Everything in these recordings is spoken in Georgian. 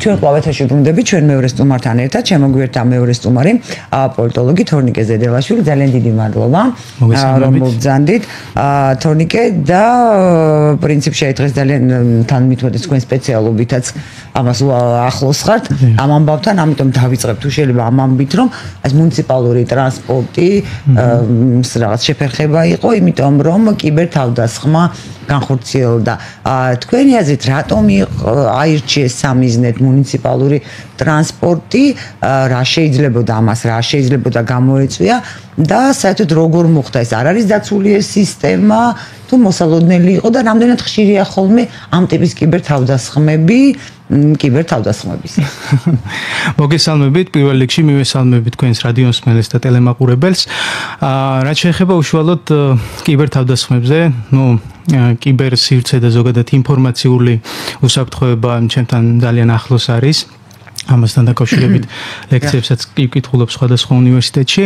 ჩვენ ყავეთაში ვბრუნდებით ჩვენ მეორე სტუმართან ერთად, შემოგვიერთდა მეორე სტუმარი, პოლიტოლოგი თორნიკე ზედელაშვილი. ძალიან დიდი მადლობა, რომ მოგზანდით. თორნიკე და პრინციპში დღეს ძალიან თან მithumedes თქვენ სპეციალობითაც ამას ახლოს ხართ ამ ამბავთან, ამიტომ დავიწყებ თუ შეიძლება ამ ამბით, რომ ეს მუნიციპალური ტრანსპორტი რაღაც შეფერხება იყო, იმიტომ რომ კიბერთავდასხმა განხორციელდა. თქვენი აზრით, რატომ აირჩიეს სამიზნედ მუნიციპალური ტრანსპორტი, რა შეიძლებოდა ამას, რა შეიძლებოდა გამოეწვია და საერთოდ როგორ მოხდა ეს? არ არის დაცული ეს სისტემა, თუ მოსალოდნელი იყო და რამდენად ხშირია ხოლმე ამ ტიპის კიბერთავდასხმების? მოგესალმებით, პირველ რიგში მივესალმებით თქვენს რადიოსმენელს და ტელემაყურებელს. რაც შეეხება უშუალოდ კიბერთავდასხმებზე, კიბერსივრცე და ზოგადად ინფორმაციული უსაფრთხოება ჩემთან ძალიან ახლოს არის. ამასთან დაკავშირებით ლექციებსაც ვკითხულობ სხვადასხვა უნივერსიტეტში.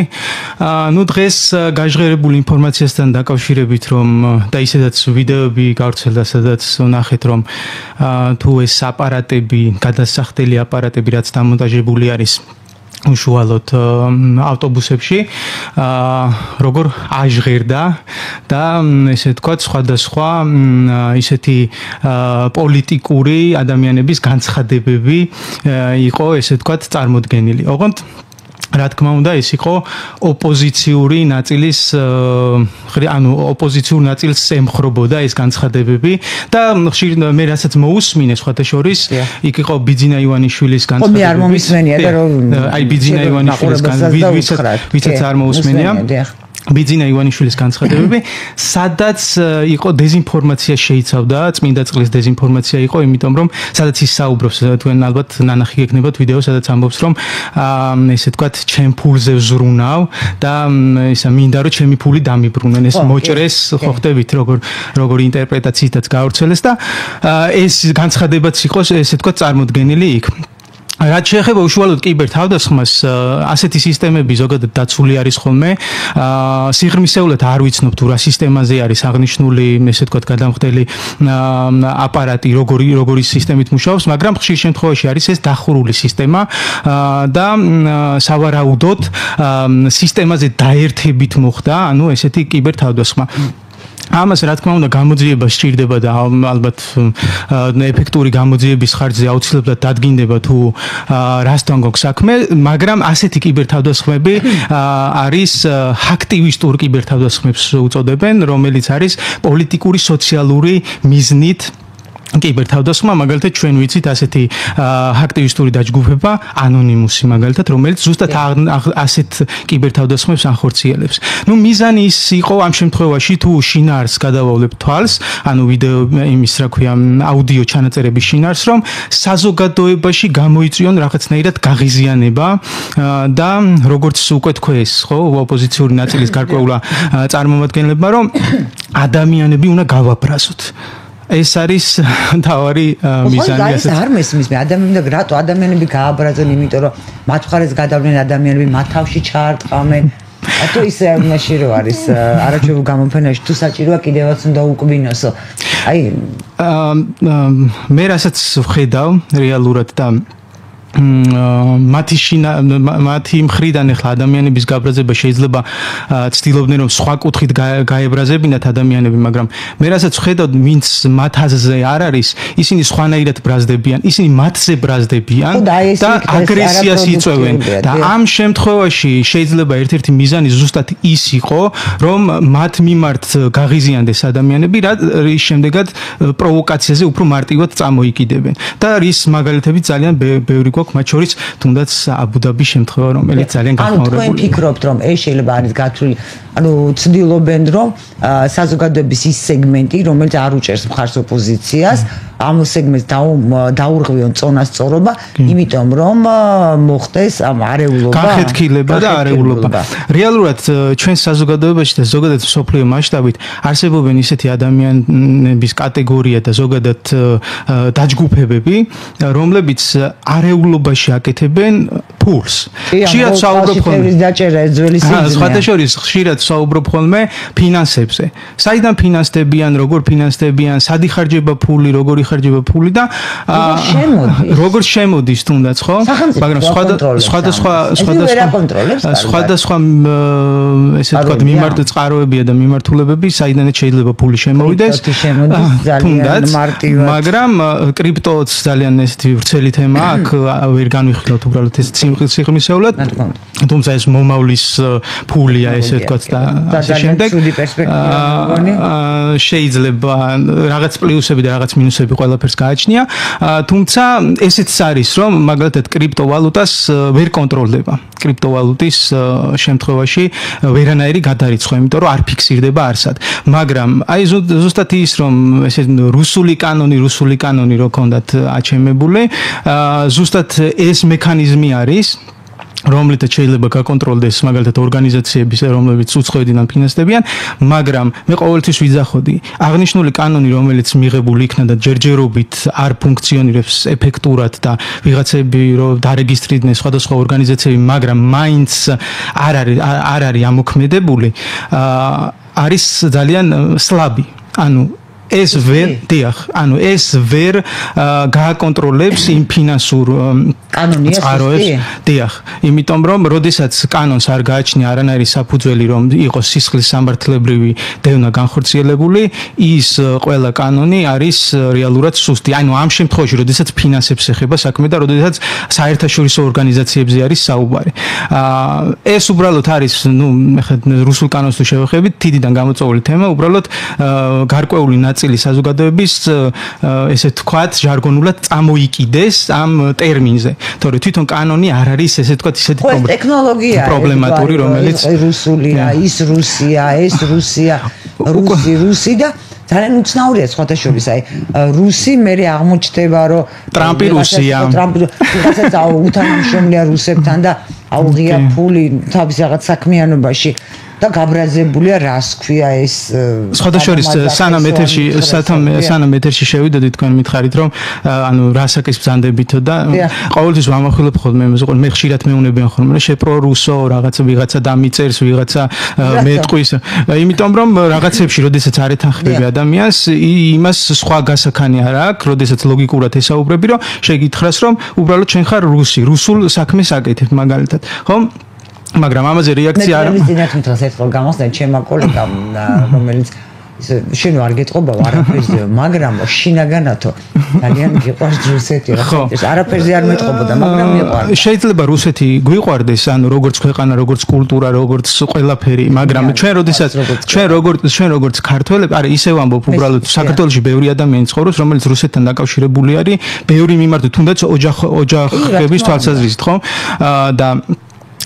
დღეს გაჟღერებული ინფორმაციასთან დაკავშირებით, რომ და ისედაც ვიდეოები გავრცელდა, სადაც ვნახეთ, რომ თუ ეს აპარატები, გადასახდელი აპარატები, რაც დამონტაჟებული არის უშუალოდ ავტობუსებში, როგორ აჟღერდა და ესე ვთქვათ, სხვადასხვა ისეთი პოლიტიკური ადამიანების განცხადებები იყო, ესე ვთქვათ, წარმოდგენილი. ოღონდ რა თქმა უნდა, ეს იყო ოპოზიციური ნაწილის, ოპოზიციურ ნაწილს ემხრობოდა ეს განცხადებები და ხშირ მე რასაც მოусმინე სხვათა შორის, იქ იყო ბიძინა ივანიშვილის განცხადებები. მე არ მომისმენია და რომ აი ბიძინა ივანიშვილის ვისაც არ მოусმენია. ბიძინა ივანიშვილის განცხადებები, სადაც იყო დეზინფორმაცია შეიცავდა, წმინდა წყლის დეზინფორმაცია იყო, იმიტომ რომ სადაც ის საუბრობს, თქვენ ალბათ ნანახი გეკნებათ ვიდეო, სადაც ამბობს, რომ ესე ვთქვათ, ჩემ ფულზე ვზრუნავ და ისა მინდა რომ ჩემი ფული დამიბრუნեն, ეს მოჭრეს, ხო ხდებით, როგორ ინტერპრეტაციითაც გავრცელეს და ეს განცხადებაც იყო, ესე ვთქვათ, წარმოდგენილი იქ. რაც შეეხება უშუალოდ კიბერთავდასხმას, ასეთი სისტემები ზოგადად დაცული არის ხოლმე. სიღრმისეულად არ ვიცნობ თუ რა სისტემაზე არის აღნიშნული, ესე ვთქვათ, გადამხდელი აპარატი, როგორი სისტემით მუშაობს, მაგრამ ხშირ შემთხვევაში არის ეს დახურული სისტემა და სავარაუდოდ სისტემაზე დაერთებით მოხდა, ესეთი კიბერთავდასხმა. ამას რა თქმა უნდა გამოძიება სჭირდება და ალბათ ეფექტური გამოძიების ხარჯზე აუცილებლად დადგინდება თუ რასთან გვაქვს საქმე, მაგრამ ასეთი კიბერთავდასხმები არის აქტივისტურ კიბერთავდასხმებს უწოდებენ, რომელიც არის პოლიტიკური სოციალური მიზნით კიბერთავდასხმა, მაგალითად ჩვენ ვიცით ასეთი აქტივისტური დაჯგუფება ანონიმუსი, მაგალითად, რომელიც ზუსტად ასეთ კიბერთავდასხმებს ახორციელებს. მიზანი ის იყო ამ შემთხვევაში, თუ შინაარსს გადავავლებთ თვალს, ვიდეო იმის, რა ქვია, აუდიო ჩანაწერების შინაარსს, რომ საზოგადოებაში გამოიწვიონ რაღაცნაირად გაღიზიანება და როგორც უკვე თქვეს, ხო, ოპოზიციური ნაწილის გარკვეულა წარმომადგენლებმა, რომ ადამიანები უნდა გავაბრაზოთ. ეს არის თავარი მიზანი. ეს არ მესმის მე ადამიანები რატო ადამიანები გააბრაზონ, იმიტომ რომ მათ მხარეს გადავლენ ადამიანები, მათ თავში ჩაარტყამენ. ათო ისე მაშინ რო არის არაჩვეულ გამოფენაში თუ საჭიროა კიდევაც უნდა უკბინოსო. აი მე რასაც ვხედავ რეალურად და მათი მხრიდან ახლა ადამიანების გაბრაზება შეიძლება ცდილობდნენ რომ სხვა კუთხით გაებრაზებინათ ადამიანები, მაგრამ მე რასაც ვხედავ, ვინც მათ აზრზე არ არის, ისინი სხვანაირად ბრაზდებიან, ისინი მათზე ბრაზდებიან და აგრესიას იწვევენ და ამ შემთხვევაში შეიძლება ერთ-ერთი მიზანი ზუსტად ის იყო, რომ მათ მიმართ გაღიზიანდეს ადამიანები, რის შემდეგაც პროვოკაციაზე უფრო მარტივად წამოიკიდებენ და რის მაგალითები ძალიან ბევრი მათ შორის თუნდაც აბუ-დაბის შემთხვევა, რომელიც ძალიან გახმაურებულია. თქვენ ფიქრობთ, რომ ეს შეიძლება არის გათვლილი, ცდილობენ, რომ საზოგადოების ის სეგმენტი, რომელიც არ უჭერს მხარს ოპოზიციას, ამ სეგმენტს დაურღვიონ წონასწორობა, იმიტომ რომ მოხდეს ამ არეულობა, განხეთქილება და არეულობა. რეალურად ჩვენ საზოგადოებაში და ზოგადად მსოფლიო მასშტაბით არსებობენ ისეთი ადამიანების კატეგორია და ზოგადად დაჯგუფებები, რომლებიც არეულობაში აკეთებენ ფულს. ხშირად საუბრობ ხოლმე დაჭერა ძველი სიზმეა. სხვათა შორის ხშირად საუბრობ ხოლმე ფინანსებზე. საიდან ფინანსდებიან, როგორ ფინანსდებიან, სად იხარჯება ფული, როგორ მოიხარჯება ფული და როგორც შემოდის თუნდაც ხო მაგრამ სხვადასხვა ესე ვთქვათ მიმართულებებია და მიმართულებები საიდანაც შეიძლება ფული შემოვიდეს თუნდაც მაგრამ კრიპტოც ძალიან ესეთი ვრცელი თემაა აქ ვერ განვიხილავთ უბრალოდ ეს სიღრმისეულად თუმცა ეს მომავლის ფულია ესე ვთქვათ და ასე შემდეგ შეიძლება რაღაც პლუსები და რაღაც მინუსები ყველაფერს გააჩნია თუმცა ესეც არის რომ მაგალითად კრიპტოვალუტას ვერ კონტროლდება კრიპტოვალუტის შემთხვევაში ვერანაირი გადარიცხვა იმიტომ რომ არ ფიქსირდება არსად მაგრამ აი ზუსტად ის რომ ესე რუსული კანონი რო ქონდათ აჩემებული ზუსტად ეს მექანიზმი არის რომლითაც შეიძლება გაკონტროლდეს მაგალითად ორგანიზაციების რომლებიც უცხოებიდან ან ფინანსდებიან მაგრამ მე ყოველთვის ვიძახოდი აღნიშნული კანონი რომელიც მიღებული იქნა და ჯერჯერობით არ ფუნქციონირებს ეფექტურად და ვიღაცები რო დარეგისტრირდნენ სხვადასხვა ორგანიზაციები მაგრამ მაინც არ არის ამოქმედებული არის ძალიან სლაბი ანუ ეს ვერ გააკონტროლებს იმ ფინანსურ წყაროებს დიახ იმიტომ რომ როდესაც კანონს არ გააჩნია არანაირი საფუძველი რომ იყოს სისხლის სამართლებრივი დევნა განხორციელებული ის ყველა კანონი არის რეალურად სუსტი ანუ ამ შემთხვევაში როდესაც ფინანსებს ეხება საქმე და როდესაც საერთაშორისო ორგანიზაციებზე არის საუბარი ეს უბრალოდ არის რუსულ კანონს თუ შევეხებით თიდიდან გამოწვეული თემა უბრალოდ გარკვეული ნაწილი საზოგადოების ესე თქვათ ჟარგონულად წამოიკიდეს ამ ტერმინზე თორე თვითონ კანონი არ არის ესე თქვათ ისეთი პრობლემატური რომელიც რუსულია ის რუსია ეს რუსია რუსი და ძალიან უცნაურია სხვათა შორის აი რუსი მერე აღმოჩნდება რომ ტრამპი რუსია რასაც უთანამშრომლია რუსებთან და აუღია ფული თავის რაღაც საქმიანობაში და გაბრაზებულია რას ქვია ეს სხვადასხვა სანამ ეთერში შევიდოდი თქვენ მითხარით რომ ანუ რასაკის ბრძანდებითო და ყოველთვის ვამახვილებ ხოლმე მე ხშირად მეუნებიან ხოლმე რომ შეპრორუსო ვიღაცა დამიწერს ვიღაცა მეტყვის იმიტომ რომ რაღაცებში როდესაც არ ეთანხმები ადამიანს იმას სხვა გასახანი არ აქვს როდესაც ლოგიკურად ესაუბრები რომ შეგითხრას რომ უბრალოდ შენ ხარ რუსულ საქმეს აკეთებ მაგალითად ხო მაგრამ ამაზე რეაქცია არა. მე ძინათ მთელს ერთხელ გამოსდა ჩემმა კოლეგამ რომელიც შენ არ გეტყობა არაფერზე მაგრამ შინაგანათო ძალიან გიყვარს რუსეთი რა არაფერზე არ მეტყობოდა მაგრამ მიყვარდა შეიძლება რუსეთი გვიყვარდეს ანუ როგორც ქვეყანა როგორც კულტურა როგორც ყველაფერი მაგრამ ჩვენ როგორც ქართველები არა ისე ვამბობ უბრალოდ საქართველოში ბევრი ადამიანი ცხოვრობს რომელიც რუსეთთან დაკავშირებული არის ბევრი მიმართ თუნდაც ოჯახების თვალსაზრისით ხო და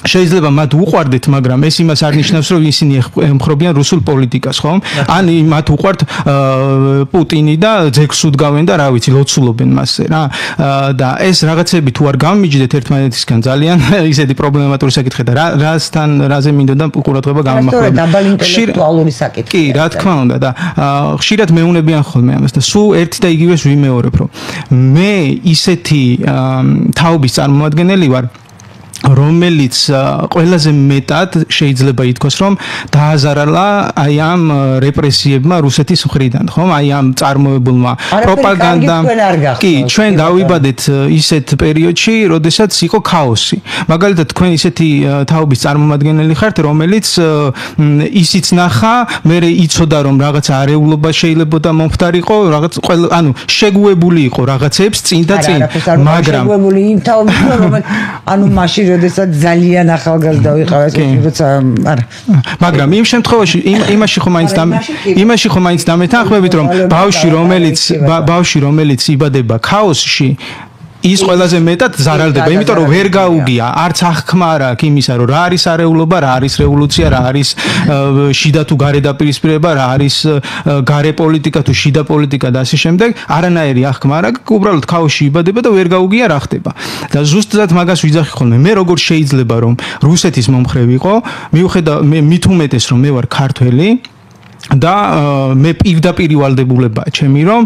შეიძლება მათ უყვარდეთ, მაგრამ ეს იმას არ ნიშნავს, რომ ისინი ემხრობიან რუსულ პოლიტიკას, ხო? ან მათ უყვართ პუტინი და ძეგლს უდგავენ და რა ვიცი, ლოცულობენ მასზე, რა. და ეს რაღაცები თუ არ გამიჯდეთ ერთმანეთისგან ძალიან ისეთი პრობლემატური საკითხი და რაზე მინდოდა ყურადღება გამახვილებდა. დაბალი ინტელექტუალური საკითხი. კი, რა თქმა უნდა და ხშირად მეუნებიან ხოლმე ამას და სულ ერთი და იგივეს ვიმეორებ, რომ მე ისეთი თაობის წარმომადგენელი ვარ რომელიც ყველაზე მეტად შეიძლება ითქვას რომ დააზარალა აი ამ რეპრესიებმა რუსეთის მხრიდან ხომ აი ამ წარმოებულმა პროპაგანდამ კი ჩვენ დავიბადეთ ისეთ პერიოდში როდესაც იყო ქაოსი მაგალითად თქვენ ისეთი თაობის წარმომადგენელი ხართ რომელიც ისიც ნახა მე იცოდა რომ რაღაც არეულობა შეიძლება მომხდარიყო რაღაც ანუ შეგუებული იყო რაღაცებს წინ და წინ მაგრამ შეგუებული იმ თაობის რომელიც ანუ მაშინ როდესაც ძალიან ახალგაზრდა ვიყავ როცა არა მაგრამ იმ შემთხვევაში იმაში ხომ მაინც დამეთანხმებით რომ ბავშვი რომელიც იბადება ქაოსში ის ყველაზე მეტად ზარალდება, იმიტომ რომ ვერ გაუგია, არც აღქმა არ აქვს იმისა, რომ რა არის არეულობა, რა არის რევოლუცია, რა არის შიდა თუ გარე დაპირისპირება, რა არის გარე პოლიტიკა თუ შიდა პოლიტიკა და ასე შემდეგ, არანაირი აღქმა არ აქვს, უბრალოდ ქაოსში იბადება და ვერ გაუგია რა ხდება. და ზუსტად მაგას ვიძახი ხოლმე, მე როგორ შეიძლება რომ რუსეთის მომხრე ვიყო, მიუხედავად მით უმეტეს რომ მე ვარ ქართველი და მე პირდაპირ ვალდებულებაა ჩემი რომ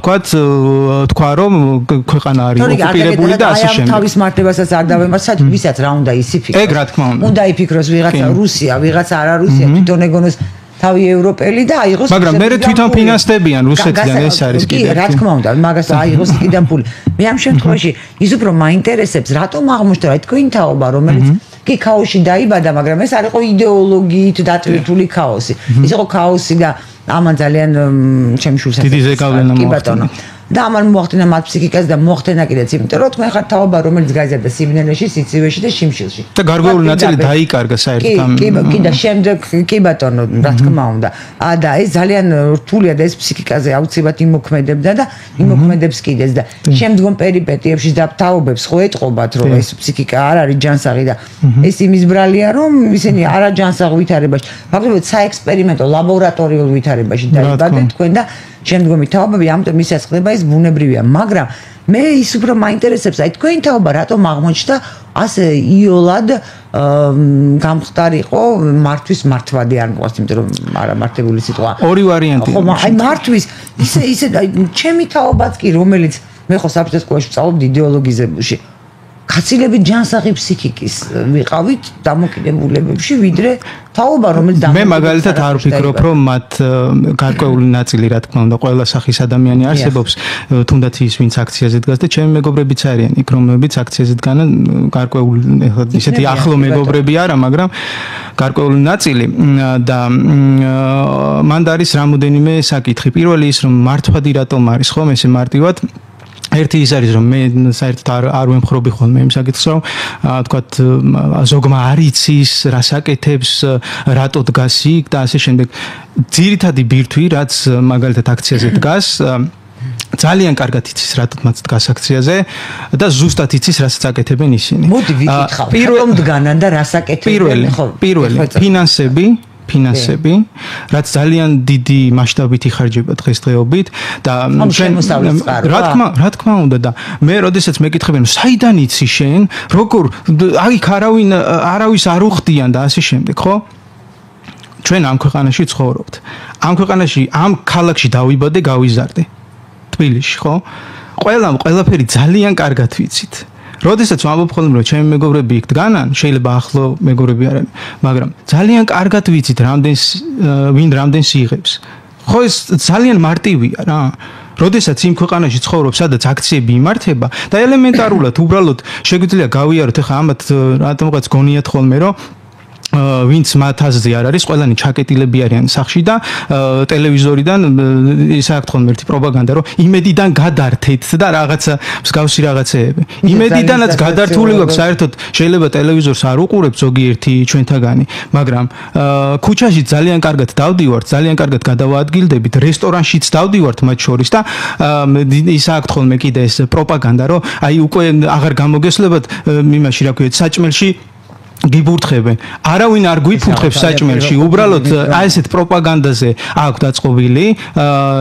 თქვა რომ ქვეყანა არის ოკუპირებული და ასე შემდეგ. თავის მართლებასაც არ დავემარცხათ, ვისაც რა უნდა ის იფიქროს. ეგ რა თქმა უნდა. უნდა იფიქროს ვიღაცა რუსია, ვიღაცა არა რუსია, თვითონ ეგონოს თავი ევროპელი და აიღოს მაგრამ მე თვითონ ფინანსდებიან რუსეთიდან ეს არის კი რა თქმა უნდა მაგას აიღოს იქიდან ფული მე ამ შემთხვევაში ის უფრო მაინტერესებს რატომ აღმოჩნდა რა თქვენი თაობა რომელიც კი ქაოსში დაიბადა მაგრამ ეს არ იყო იდეოლოგიით დატვირთული ქაოსი ის იყო ქაოსი და ამან ძალიან ჩემი შვილს დიდი ზეგავლენა მოახდინა და ამან მოახდინა მათ ფსიქიკას და მოახდინა კიდეც იმიტომ რომ თქვენ ხართ თაობა რომელიც გაიზარდა სიბნელეში, სიცივეში და შიმშილში და გარკვეული ნაწილი დაიკარგა საერთოდ ამ კი და შემდეგ კი ბატონო რა თქმა უნდა და ეს ძალიან რთულია და ეს ფსიქიკაზე აუცილებლად იმოქმედებდა და იმოქმედებს კიდეც და შემდგომ პერიპეტიებში და თაობებს ხო ეტყობათ რომ ეს ფსიქიკა არ არის ჯანსაღი და ეს იმის ბრალია რომ ისინი არა ჯანსაღ ვითარებაში ფაქტობრივად საექსპერიმენტო ლაბორატორიულ ვითარებაში დაიბადნენ თქვენ და შემდგომი თაობები ამიტომ ისაც ხდება ეს ბუნებრივია მაგრამ მე ის უფრო მაინტერესებს აი თქვენი თაობა რატომ აღმოჩნდა ასე იოლად გამხდარიყო მართვის მართვადი არ მყავს იმიტომ რომ არა მართებული სიტყვა ორი ვარიანტი ხო აი მართვის ისე აი ჩემი თაობაც კი რომელიც მე ხო საბჭოთა სკოლაში ვსწავლობდი იდეოლოგიზებულში კაცილები ჯანსაღი ფსიქიკის ვიყავით დამოკიდებულებებში ვიდრე თაობა რომელიც მე მაგალითად არ ვფიქრობ რომ მათ გარკვეული ნაწილი რა თქმა უნდა ყველა სახის ადამიანი არსებობს თუნდაც ის ვინც აქციაზე დგას და ჩემი მეგობრებიც არიან იქ რომლებიც აქციაზე დგანან გარკვეული ისეთი ახლო მეგობრები არა მაგრამ გარკვეული ნაწილი და მანდ არის რამოდენიმე საკითხი პირველი ის რომ მართვადი რატომ არის ხომ ესე მარტივად ერთი ის არის რომ მე საერთოდ არ ვემხრობი ხოლმე იმ საკითხს რომ თქვათ ზოგმა არ იცის რა საკეთებს რატო დგას იქ და ასე შემდეგ ძირითადი ბირთვი რაც მაგალითად აქციაზე დგას ძალიან კარგად იცის რატო მათ დგას აქციაზე და ზუსტად იცის რასაც აკეთებენ ისინი მოდი ვიკითხავ რატომ დგანან და რა საკეთებენ პირველი ფინანსები, რაც ძალიან დიდი მასშტაბით იხარჯება დღესდღეობით და რა თქმა უნდა და მე როდესაც მეკითხებიან საიდან იცი შენ, როგორ აქ არავის არ უხდიან და ასე შემდეგ, ხო? ჩვენ ამ ქვეყანაში ცხოვრობთ. ამ ქვეყანაში, ამ ქალაქში დავიბადე, გავიზარდე. თბილისში, ხო? ყველაფერი ძალიან კარგად ვიცით. როდესაც ვამბობ ხოლმე რომ ჩემი მეგობრები იქ დგანან, შეიძლება ახლო მეგობრები არ არის, მაგრამ ძალიან კარგად ვიცით ვინ რამდენს იღებს. ხო ეს ძალიან მარტივია რა. როდესაც იმ ქვეყანაში ცხოვრობ, სადაც აქციები იმართება და ელემენტარულად უბრალოდ შეგვიძლია გავიაროთ ახლა ამათ რატომღაც გონიათ ხოლმე რომ ვინც მათ აზრზე არ არის, ყველანი ჩაკეტილები არიან სახში და ტელევიზორიდან ისაა თქონდა ერთი პროპაგანდა, რომ იმედიდან გადართეთ და რაღაცა მსგავსი რაღაცეები. იმედიდანაც გადართული გვაქვს, საერთოდ შეიძლება ტელევიზორს არ უყურებთ ზოგიერთი ჩვენთაგანი, მაგრამ ქუჩაში ძალიან კარგად დავდივართ, ძალიან კარგად გადავაადგილდებით, რესტორანშიც დავდივართ მათ შორის და ისაა თქონდა კიდე ეს პროპაგანდა, რომ აი უკვე აღარ გამოგესლებათ იმაში რა ქვია, საჭმელში გიბურთხებენ. არავინ არ გვიფურთხებს საჭმელში, უბრალოდ აი ესეთ პროპაგანდაზე აქვს დაწყობილი,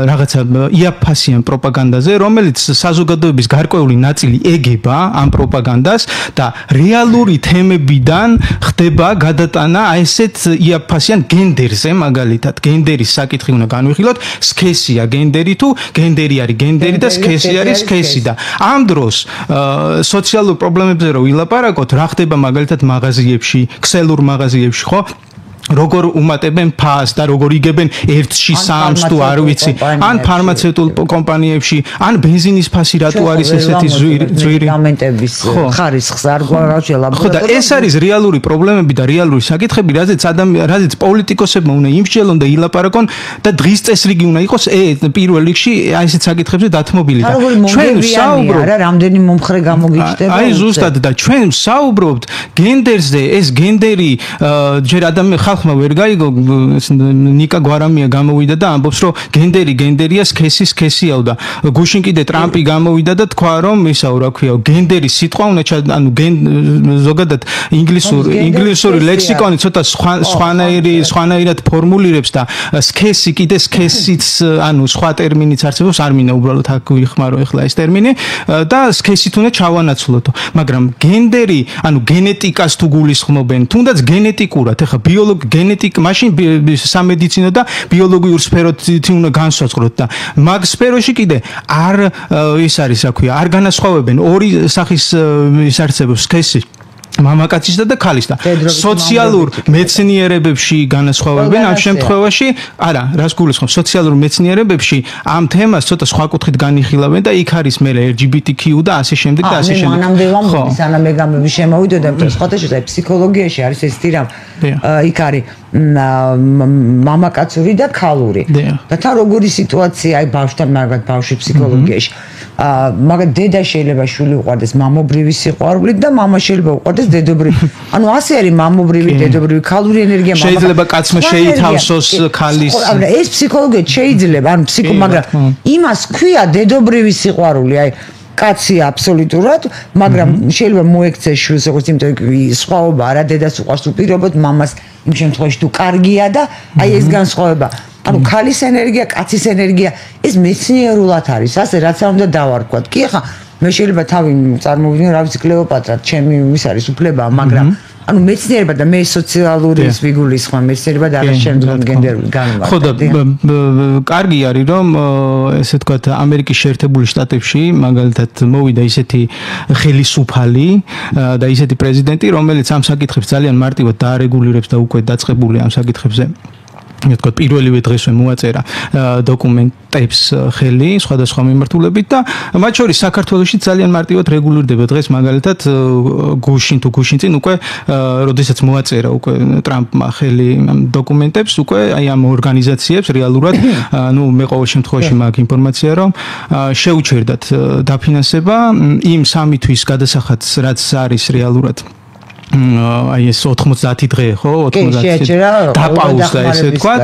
რაღაცა იაფასიან პროპაგანდაზე, რომელიც საზოგადოების გარკვეული ნაწილი ეგება ამ პროპაგანდას და რეალური თემებიდან ხდება გადატანა აი ესეთ იაფასიან გენდერზე, მაგალითად, გენდერის საკითხი უნდა განვიხილოთ, სქესია გენდერი თუ გენდერი არის გენდერი და სქესი არის სქესი და ამ დროს სოციალურ პრობლემებზე რო ვილაპარაკოთ, რა ხდება მაგალითად მაღაზიებში ქსელურ მაღაზიებში ხო როგორ უმატებენ ფას და როგორ იგებენ 1-ში 3-ს თუ არ ვიცი ან ფარმაცევტულ კომპანიებში ან ბენზინის ფასი რატო არის ესეთი ძვირი გამენტების ხარისხს არ გვარაჩელა ხო და ეს არის რეალური პრობლემები და რეალური საკითხები რაზეც პოლიტიკოსებმა უნდა იმსჯელონ და ილაპარაკონ და დღის წესრიგი უნდა იყოს პირველ რიგში აი ესეთ საკითხებზე დათმობილი და ჩვენ საუბრობთ რა რამდენი მომხრე გამოგიჩნდება აი ზუსტად და ჩვენ საუბრობთ გენდერზე ეს გენდერი ჯერ ხალხმა ვერ გაიგო ნიკა გვარამია გამოვიდა და ამბობს რომ გენდერია სქესიაო და გუშინ კიდე ტრამპი გამოვიდა და თქვა რომ ისაო რა ქვია გენდერის სიტყვა უნდა ანუ ზოგადად ინგლისური ლექსიკონი ცოტა სხვანაირად ფორმულირებს და სქესი კიდე სქესიც ანუ სხვა ტერმინიც არსებობს არ მინდა უბრალოდ აქ ვიხმარო ახლა ეს ტერმინი და სქესით უნდა ჩავანაცვლოთ მაგრამ გენდერი ანუ გენეტიკას თუ გულისხმობენ თუნდაც გენეტიკურად ახლა გენეტიკ მაშინ სამედიცინო და ბიოლოგიურ სფეროთი უნდა განსაზღვროთ და მაგ სფეროში კიდე არ ის არის რა ქვია არ განასხვავებენ ორი სახის ის არსებობს სქესი მამაკაცისა და ქალისა. სოციალურ მეცნიერებებში განასხვავებენ ამ შემთხვევაში, არა, რას გულისხმობ, სოციალურ მეცნიერებებში ამ თემას ცოტა სხვა კუთხით განიხილავენ და იქ არის მე LGBTQ და ასე შემდეგ და ასე შემდეგ. მანამდე ვამბობ, სანამ მე გამები შემოვიდოდა, იმიტომ რომ სხვათა შესაძლოა ფსიქოლოგიაში არის ესეთი რამ. იქ არის მამაკაცური და ქალური. და თან როგორი სიტუაცია, აი ბავშვთან მაგათ ბავშვი ფსიქოლოგიაში. მაგათ დედა შეიძლება შვილი უყვარდეს მამობრივი სიყვარულით და მამა შეიძლება უყვარდეს დედობრივი. ანუ ასე არის მამობრივი, დედობრივი, ქალური ენერგია მამა. შეიძლება კაცმა შეითავსოს ქალის. ეს ფსიქოლოგია შეიძლება, ანუ მაგრამ იმას ქვია დედობრივი სიყვარული, აი კაცია აბსოლუტურად, მაგრამ შეიძლება მოექცეს შვილს, როგორც იმიტომ სხვაობა არა, დედას უყვარს უპირობოდ, მამას იმ შემთხვევაში თუ კარგია და აი ეს განსხვავება. ანუ ქალის ენერგია, კაცის ენერგია, ეს მეცნიერულად არის, ასე რაც არ უნდა დავარქვათ. კი ახლა მე შეიძლება თავი წარმოვიდგინო, რა ვიცი, კლეოპატრა, ჩემი ის არის უფლება, მაგრამ ანუ მეცნიერება და მე სოციალური ვიგულისხმა მეცნიერება და არა შემდგომ გენდერული განმარტება. ხო და კარგი არის რომ ესე ვთქვათ ამერიკის შეერთებული შტატებში მაგალითად მოვიდა ისეთი ხელისუფალი და ისეთი პრეზიდენტი რომელიც ამ საკითხებს ძალიან მარტივად დაარეგულირებს და უკვე დაწყებული ამ საკითხებზე მეთქოთ პირველივე დღესვე მოაწერა დოკუმენტებს ხელი სხვადასხვა მიმართულებით და მათ შორის საქართველოში ძალიან მარტივად რეგულირდება დღეს მაგალითად გუშინ წინ უკვე როდესაც მოაწერა უკვე ტრამპმა ხელი დოკუმენტებს უკვე აი ამ ორგანიზაციებს რეალურად ნუ მე ყოველ შემთხვევაში მაქვს ინფორმაცია რომ შეუჩერდათ დაფინანსება იმ 3 თვის გადასახადს რაც არის რეალურად აი ეს 90 დღე ხო 90 დაპაუზდა ესე თქვა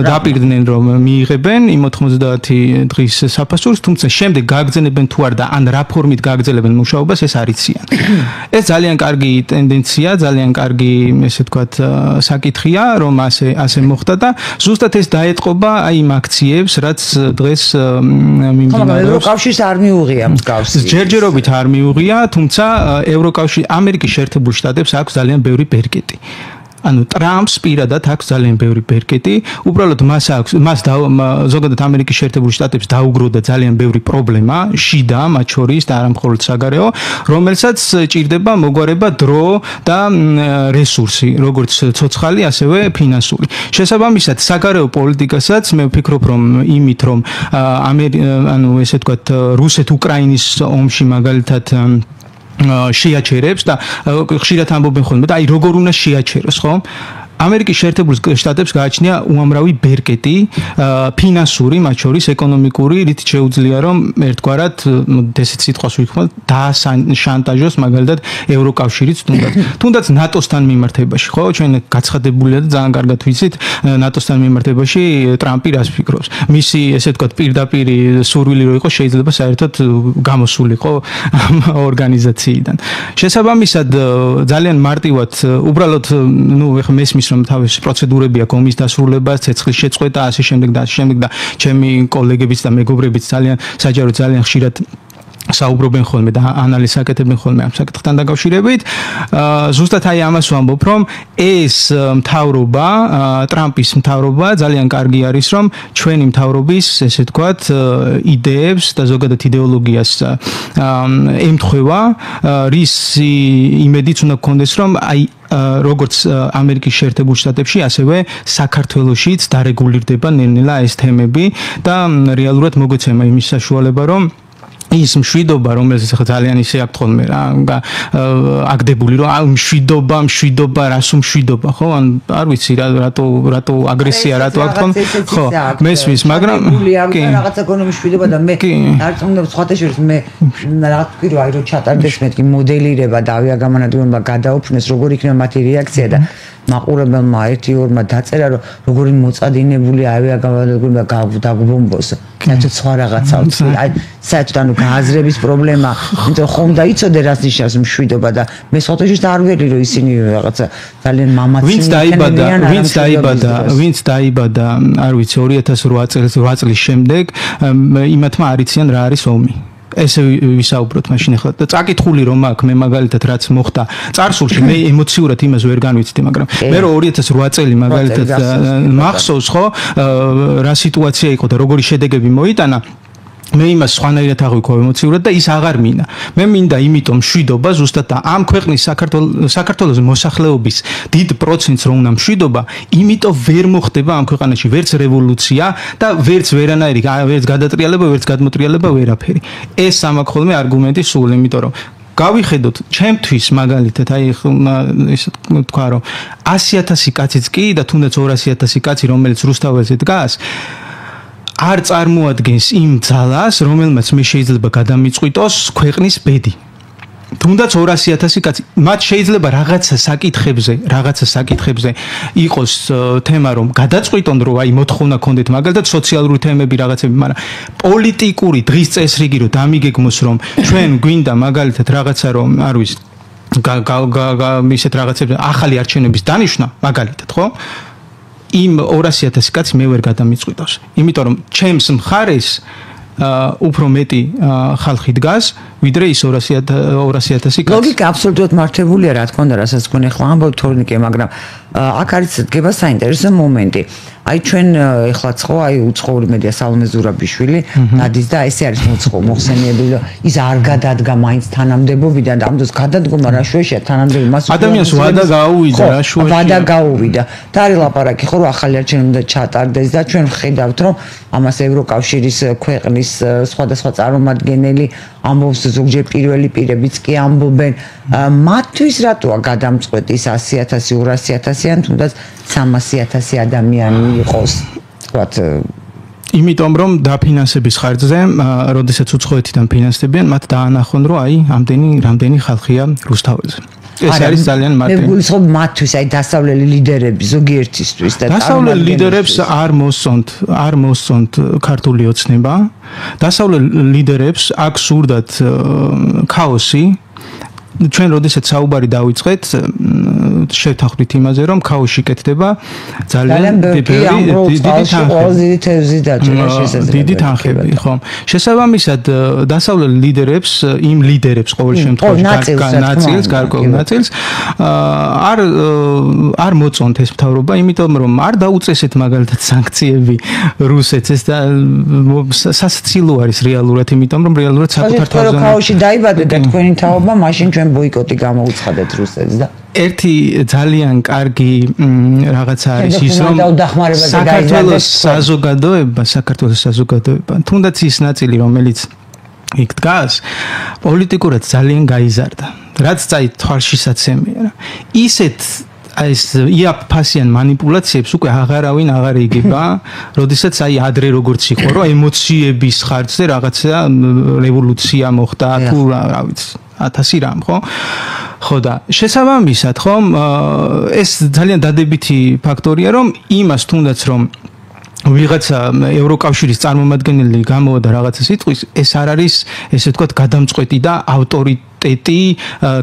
დაპირდნენ რომ მიიღებენ იმ 90 დღის საფასურს თუმცა შემდეგ გააგზავნებენ თუ არა და ან რა ფორმით გააგზავნებენ მუშაობას ეს არიციან ეს ძალიან კარგი ტენდენცია ძალიან კარგი ესე თქვა საკითხია რომ ასე მოხდა და ზუსტად ეს დაეტყობა აი იმ აქციებს რაც დღეს მიმდინარეობს ევროკავშირს არ მიუღია მსგავსი ჯერჯერობით არ მიუღია თუმცა ევროკავშირი ამერიკის შეერთებულ შტატებს აქვს ძალიან ბევრი ბერკეტი. ანუ ტრამპს პირადად აქვს ძალიან ბევრი ბერკეტი. უბრალოდ მას ზოგადად ამერიკის შეერთებულ შტატებს დაუგროვდა ძალიან ბევრი პრობლემა, შიდა, მათ შორის და არა მხოლოდ საგარეო, რომელსაც ჭირდება მოგვარება დრო და რესურსი, როგორც ცოცხალი, ასევე ფინანსური. შესაბამისად, საგარეო პოლიტიკასაც მე ვფიქრობ, რომ იმით, რომ ანუ ესე ვთქვათ, რუსეთ-უკრაინის ომში მაგალითად შეაჩერებს და ხშირად ამბობენ ხოლმე და აი როგორ უნდა შეაჩეროს ხო ამერიკის შეერთებულ შტატებს გააჩნია უამრავი ბერკეტი ფინანსური, მათ შორის ეკონომიკური, რით შეუძლია რომ ერთგვარად ესეთ სიტყვას ვიქხმოთ შანტაჟოს მაგალითად ევროკავშირიც თუნდაც ნატოსთან მიმართებაში, ხო? ჩვენ გაცხადებულია და ძალიან კარგად ვიცით ნატოსთან მიმართებაში ტრამპი რას ფიქრობს. მისი ესე ვთქვათ პირდაპირი სურვილი რო იყოს შეიძლება საერთოდ გამოსულიყო ამ ორგანიზაციიდან. შესაბამისად ძალიან მარტივად უბრალოდ ნუ ეხლა მესმის რომ თავისი პროცედურები აქვს ომის დასრულებას, ცეცხლის შეწყვეტა, ასე შემდეგ და ჩემი კოლეგებიც და მეგობრებიც ძალიან საჯარო ძალიან ხშირად საუბრობენ ხოლმე და ანალიზს აკეთებენ ხოლმე ამ საკითხთან დაკავშირებით. ზუსტად აი ამას ვამბობ, რომ ეს მთავრობა, ტრამპის მთავრობა ძალიან კარგი არის, რომ ჩვენი მთავრობის, ესე ვთქვათ, იდეებს და ზოგადად იდეოლოგიას ემთხვევა, რის იმედიც უნდა გქონდეს, რომ აი როგორც ამერიკის შეერთებულ შტატებში, ასევე საქართველოშიც დარეგულირდება ნელ-ნელა ეს თემები და რეალურად მოგეცემა იმის საშუალება, რომ ის მშვიდობა, რომელზეც ახლა ძალიან ისე აქვს ხოლმე რა, აგდებული რომ აი მშვიდობა, რას მშვიდობა, ხო? ან არ ვიცი რატო აგრესია, რატო აქვს ხოლმე? ხო, მესმის, მაგრამ კი, რაღაცა გონო მშვიდობა და მე არ წუნდა სხვათა შორის მე რაღაც ვფიქრო აი რომ ჩატარდეს მეთქი მოდელირება და ავიაგამანადგურება გადაუფრინეს, როგორ იქნება მათი რეაქცია და მაყურებელმა 1-2-მა დაწერა რომ როგორი მოწადინებული ავიაგამანადგურება დაგუბომბოს. საერთოდ სხვა რაღაცა ვიცი, აი საერთოდ ანუ გააზრების პრობლემა, იმიტომ ხომ დაიცოდე რას ნიშნავს მშვიდობა და მე სხვათაშორის არ ვერი რომ ისინი რაღაცა ძალიან მამაცინი ვინც დაიბადა, არ ვიცი 2008 წლის შემდეგ იმათმა არ იციან რა არის ომი. ესე ვისაუბროთ მაშინ ახლა და წაკითხული რომ აქვს მე მაგალითად რაც მოხდა წარსულში მე ემოციურად იმას ვერ განვიცდი მაგრამ მე რო 2008 წელი მაგალითად მახსოვს ხო რა სიტუაცია იყო და როგორი შედეგები მოიტანა მე იმას სხვანაირად აღვიქვა ემოციურად და ის აღარ მინდა. მე მინდა იმიტომ მშვიდობა ზუსტად და ამ ქვეყნის საქართველოს მოსახლეობის დიდ პროცენტს რომ უნდა მშვიდობა, იმიტომ ვერ მოხდება ამ ქვეყანაში ვერც რევოლუცია და ვერც ვერანაირი ვერც გადატრიალება, ვერც გადმოტრიალება, ვერაფერი. ეს ამაქვს ხოლმე არგუმენტი სულ, იმიტომ რომ გავიხედოთ ჩემთვის მაგალითად აი ისე თქვა რომ 100,000 კაციც კი და თუნდაც 200,000 კაცი რომელიც რუსთაველზე დგას არ წარმოადგენს იმ ძალას, რომელმაც მე შეიძლება გადამიწყვიტოს ქვეყნის ბედი. თუნდაც 200,000 კაცი, მათ შეიძლება რაღაცა საკითხებზე იყოს თემა, რომ გადაწყვიტონ, რომ აი მოთხოვნა ქონდეთ მაგალითად სოციალური თემები რაღაცები, მაგრამ პოლიტიკური დღის წესრიგი რომ დამიგეგმოს, რომ ჩვენ გვინდა მაგალითად რაღაცა რომ არ ვიცი ისეთ რაღაცებზე ახალი არჩევნების დანიშვნა მაგალითად, ხო? იმ 200,000 კაცი მე ვერ გადამიწყვიტავს. იმიტომ რომ ჩემს მხარეს უფრო მეტი ხალხი დგას, ვიდრე ის 200,000 კაცი. ლოგიკა აბსოლუტურად მართებულია, რა თქმა უნდა, რასაც თქვენ ახლა ამბობთ თორნიკე, მაგრამ აქ არის დგება საინტერესო მომენტი. აი ჩვენ ეხლაც ხო აი უცხოური მედია სალომე ზურაბიშვილი დადის და ესე არის მოხსენიებული რომ ის არ გადადგა მაინც თანამდებობიდან და ამ დროს გადადგომა რა შუაშია თანამდებობა მას ადამიანს ვადა გაუვიდა რა შუაშია ვადა გაუვიდა და არის ლაპარაკი ხო რომ ახალი არჩევნები უნდა ჩატარდეს და ჩვენ ხედავთ რომ ამას ევროკავშირის ქვეყნის სხვადასხვა წარმომადგენელი ამბობს ზოგჯერ პირველი პირებიც კი ამბობენ მათთვის რატოა გადამწყვეტი ის 100,000 200,000 ან თუნდაც 300,000 ადამიანი იყოს ვთქვათ იმიტომ რომ დაფინანსების ხარჯზე როდესაც უცხოეთიდან ფინანსდებიან მათ დაანახონ რომ აი რამდენი ხალხია რუსთაველზე ეს არის ძალიან მარტივი. მე გულისხმობ მათთვის, აი დასავლელი ლიდერები ზოგიერთისთვის და დასავლელი ლიდერებს არ მოსწონთ ქართული ოცნება. დასავლელ ლიდერებს აქ სურდათ ქაოსი. ჩვენ როდესაც საუბარი დავიწყეთ შევთანხმდით იმაზე რომ ქაოსი კეთდება ძალიან დიდი თანხები ხო შესაბამისად დასავლელ ლიდერებს იმ ლიდერებს ყოველ შემთხვევაში ნაწილს გარკვეულ ნაწილს არ მოწონთ ეს მთავრობა იმიტომ რომ არ დაუწესეთ მაგალითად სანქციები რუსეთს ეს და სასაცილო არის რეალურად იმიტომ რომ რეალურად საქართველოს ქაოსი დაიბადა და თქვენი თაობა მაშინ ბოიკოტი გამოუცხადეთ რუსეთს და ერთი ძალიან კარგი რაღაცა არის ის რომ საქართველოს საზოგადოება თუნდაც ის ნაწილი რომელიც იქ დგას პოლიტიკურად ძალიან გაიზარდა რაც წაი თვალშისაცემია რა ისეთ ეს იაფფასიან манипуляციებს უკვე აღარავინ აღარ იგება, როდესაც აი ადრე როგორც იყო, რომ ემოციების ხარჯზე რაღაცა რევოლუცია მოხდა, თუ რა ვიცი, 1000 რამ, ხო? ხო და შესაბამისად, ხო, ეს ძალიან დადებითი ფაქტორია, რომ იმას თუნდაც რომ ვიღაცა ევროკავშირის წარმომადგენელი გამოვიდა რაღაცა სიტყვის, ეს არ არის, ესე ვთქვათ, გადამწყვეტი და ავტორიტეტი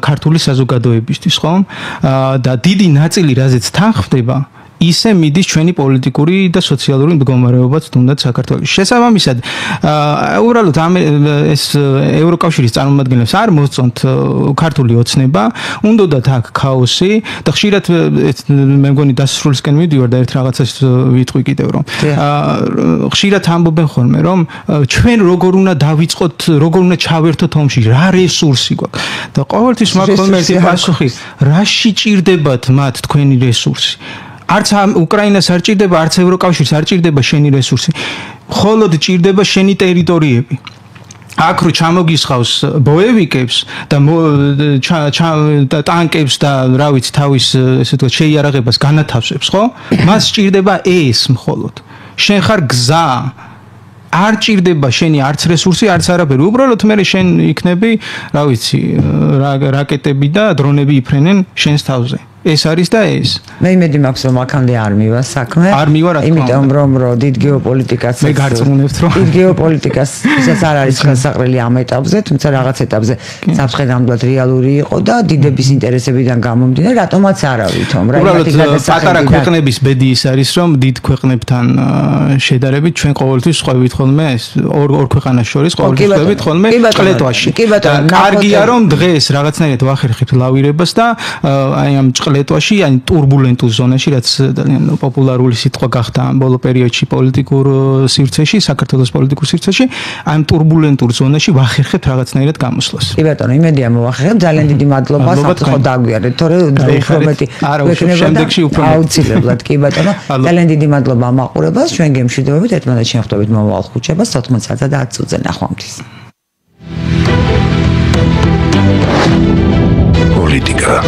ქართული საზოგადოებისთვის, ხო? და დიდი ნაწილი რაზეც თანხმდება, ისე მიდის ჩვენი პოლიტიკური და სოციალური მდგომარეობაც თუნდაც საქართველოს. შესაბამისად, უბრალოდ ეს ევროკავშირის წარმომადგენლებს არ მოსწონთ ქართული ოცნება, უნდათ აქ ქაოსი და ხშირად მე მგონი დასრულისკენ მივდივარ და ერთ რაღაცას ვიტყვი კიდევ რომ ხშირად ამბობენ ხოლმე რომ ჩვენ როგორ უნდა დავიწყოთ, როგორ უნდა ჩავერთოთ ომში, რა რესურსი გვაქვს და ყოველთვის მაქვს ხოლმე ერთი პასუხი, რაში ჭირდებათ მათ თქვენი რესურსი? არც უკრაინას არ ჭირდება, არც ევროკავშირს არ ჭირდება შენი რესურსი. მხოლოდ ჭირდება შენი ტერიტორიები. აქ რო ჩამოგისხავს ბოევიკებს და ტანკებს და რა ვიცი თავის ესე ვთქვათ შეიარაღებას განათავსებს, ხო? მას ჭირდება ეს მხოლოდ. შენ ხარ გზა. არ ჭირდება შენი არც რესურსი, არც არაფერი. უბრალოდ მე შენ იქნები, რა ვიცი, რაკეტები და დრონები იფრენენ შენს თავზე. ეს არის და ეს. მე იმედი მაქვს რომ აქამდე არ მივა საქმე. არ მივა რა თქმა უნდა. იმიტომ რომ დიდ გეოპოლიტიკას მე გარწმუნებთ რომ დიდ გეოპოლიტიკას ისაც არ არის ხელსაყრელი ამ ეტაპზე, თუმცა რაღაც ეტაპზე საფრთხე ნამდვილად რეალური იყო და დიდების ინტერესებიდან გამომდინარე, რატომაც არა ვითომ რა იმათი პატარა ქვეყნების ბედი ის არის რომ დიდ ქვეყნებთან შედარებით ჩვენ ყოველთვის ხვევით ხოლმე ორ ქვეყანას შორის ყოველთვის ხვევით ხოლმე კლეტვაში. კარგია რომ დღეს რაღაცნაირად ვახერხებთ ლავირებას და აი ამ ლეტვაში, yani турბულენტულ ზონაში, რაც ძალიან პოპულარული სიტყვა გახდა ამ ბოლო პერიოდში პოლიტიკურ სივრცეში, საქართველოს პოლიტიკურ სივრცეში, ამ турბულენტურ ზონაში ვახერხებთ რაღაცნაირად გამოსვლას. კი ბატონო, იმედია მოვახერხებ. ძალიან დიდი მადლობა, საფრთხო დაგვიარეთ, თორე უფრო მეტი შემდეგში უფრო აუცილებლად. კი ბატონო, ძალიან დიდი მადლობა ამ მაყურებელს. ჩვენ გემშვიდობებით, ერთმანეთს შეხვდებით მომავალ ხუთშაბათს 14:10 წუთზე ნახვამდის. Política.